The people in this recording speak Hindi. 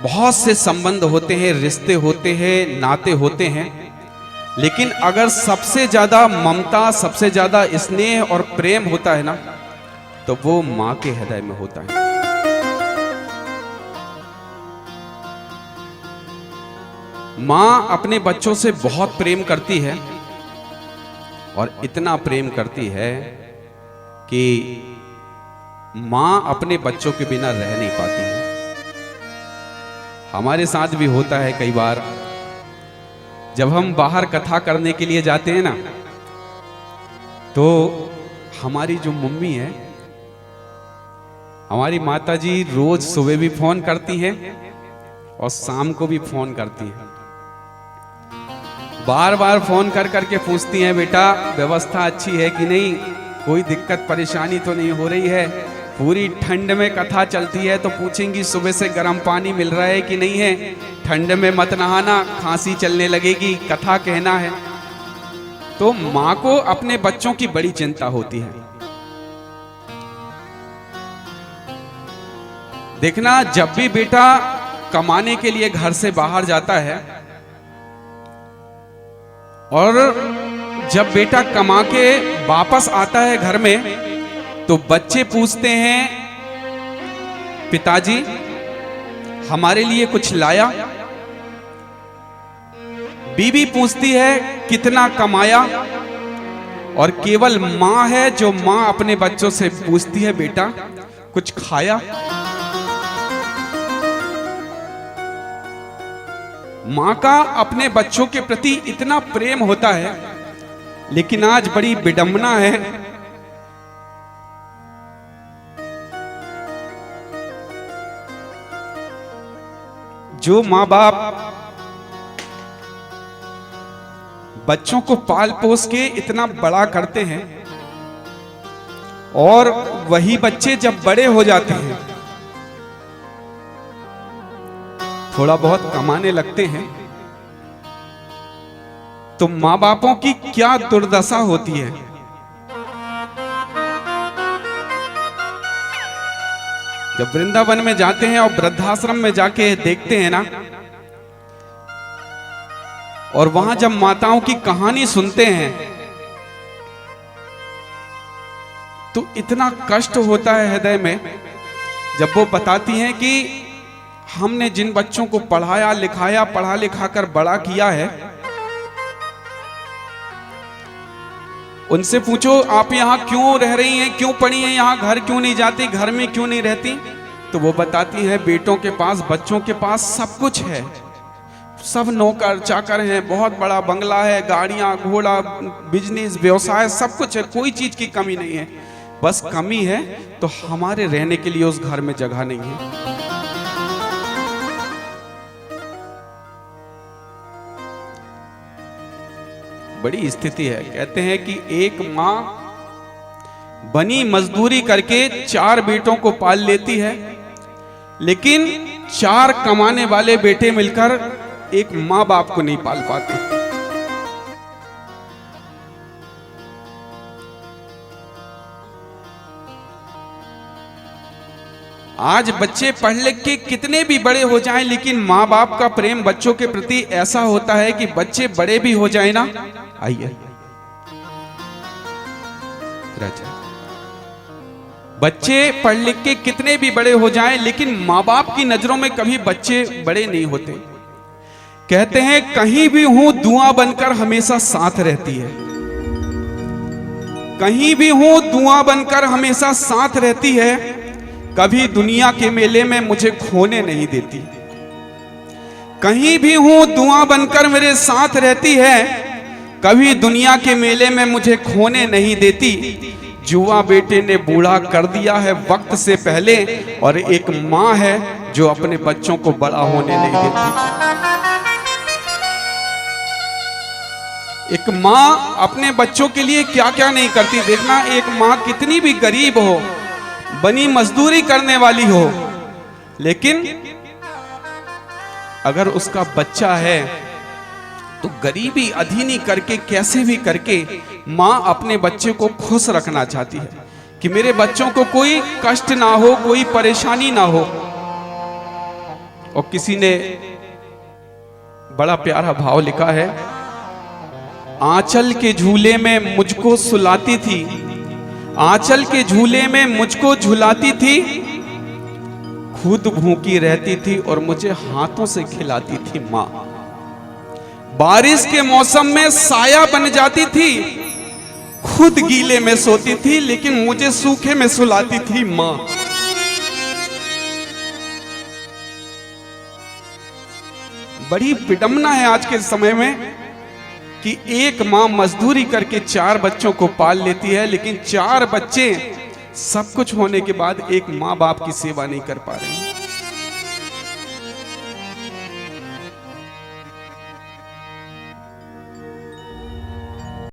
बहुत से संबंध होते हैं, रिश्ते होते हैं, नाते होते हैं, लेकिन अगर सबसे ज्यादा ममता, सबसे ज्यादा स्नेह और प्रेम होता है ना, तो वो मां के हृदय में होता है। मां अपने बच्चों से बहुत प्रेम करती है और इतना प्रेम करती है कि मां अपने बच्चों के बिना रह नहीं पाती है। हमारे साथ भी होता है कई बार, जब हम बाहर कथा करने के लिए जाते हैं ना, तो हमारी जो मम्मी है, हमारी माता जी रोज सुबह भी फोन करती हैं और शाम को भी फोन करती हैं। बार बार फोन कर करके पूछती हैं, बेटा व्यवस्था अच्छी है कि नहीं, कोई दिक्कत परेशानी तो नहीं हो रही है। पूरी ठंड में कथा चलती है तो पूछेंगी सुबह से गर्म पानी मिल रहा है कि नहीं है, ठंड में मत नहाना, खांसी चलने लगेगी, कथा कहना है। तो मां को अपने बच्चों की बड़ी चिंता होती है। देखना, जब भी बेटा कमाने के लिए घर से बाहर जाता है और जब बेटा कमा के वापस आता है घर में, तो बच्चे पूछते हैं, पिताजी हमारे लिए कुछ लाया? बीवी पूछती है, कितना कमाया? और केवल मां है जो मां अपने बच्चों से पूछती है, बेटा कुछ खाया? मां का अपने बच्चों के प्रति इतना प्रेम होता है, लेकिन आज बड़ी विडंबना है, जो मां बाप बच्चों को पाल पोस के इतना बड़ा करते हैं और वही बच्चे जब बड़े हो जाते हैं, थोड़ा बहुत कमाने लगते हैं, तो मां बापों की क्या दुर्दशा होती है। जब वृंदावन में जाते हैं और वृद्धाश्रम में जाके देखते हैं ना, और वहां जब माताओं की कहानी सुनते हैं, तो इतना कष्ट होता है हृदय में, जब वो बताती हैं कि हमने जिन बच्चों को पढ़ाया लिखाया, पढ़ा लिखा कर बड़ा किया है, उनसे पूछो आप यहाँ क्यों रह रही हैं, क्यों पढ़ी हैं, यहाँ घर क्यों नहीं जाती, घर में क्यों नहीं रहती? तो वो बताती हैं, बेटों के पास, बच्चों के पास सब कुछ है, सब नौकर चाकर हैं, बहुत बड़ा बंगला है, गाड़ियां घोड़ा, बिजनेस व्यवसाय सब कुछ है, कोई चीज की कमी नहीं है। बस कमी है तो हमारे रहने के लिए उस घर में जगह नहीं है। बड़ी स्थिति है। कहते हैं कि एक मां बनी मजदूरी करके 4 बेटों को पाल लेती है, लेकिन 4 कमाने वाले बेटे मिलकर एक मां बाप को नहीं पाल पाते। आज बच्चे पढ़ लिख के कितने भी बड़े हो जाएं, लेकिन मां बाप का प्रेम बच्चों के प्रति ऐसा होता है कि बच्चे बड़े भी हो जाएं ना, आइए बच्चे पढ़ लिख के कितने भी बड़े हो जाएं, लेकिन मां बाप की नजरों में कभी बच्चे बड़े नहीं होते। कहते हैं, कहीं भी हूं दुआ बनकर हमेशा साथ रहती है, कहीं भी हूं दुआ बनकर हमेशा साथ रहती है, कभी दुनिया के मेले में मुझे खोने नहीं देती। कहीं भी हूं दुआ बनकर मेरे साथ रहती है, कभी दुनिया के मेले में मुझे खोने नहीं देती। जुआ बेटे ने बूढ़ा कर दिया है वक्त से पहले, और एक मां है जो अपने बच्चों को बड़ा होने नहीं देती। एक मां अपने बच्चों के लिए क्या क्या नहीं करती। देखना, एक मां कितनी भी गरीब हो, बनी मजदूरी करने वाली हो, लेकिन अगर उसका बच्चा है तो गरीबी अधीनी करके, कैसे भी करके मां अपने बच्चे को खुश रखना चाहती है कि मेरे बच्चों को कोई कष्ट ना हो, कोई परेशानी ना हो। और किसी ने बड़ा प्यारा भाव लिखा है, आंचल के झूले में मुझको सुलाती थी, आंचल के झूले में मुझको झुलाती थी, खुद भूखी रहती थी और मुझे हाथों से खिलाती थी माँ। बारिश के मौसम में साया बन जाती थी, खुद गीले में सोती थी, लेकिन मुझे सूखे में सुलाती थी माँ। बड़ी विडंबना है आज के समय में कि एक माँ मजदूरी करके 4 बच्चों को पाल लेती है, लेकिन 4 बच्चे सब कुछ होने के बाद एक माँ बाप की सेवा नहीं कर पा रहे हैं।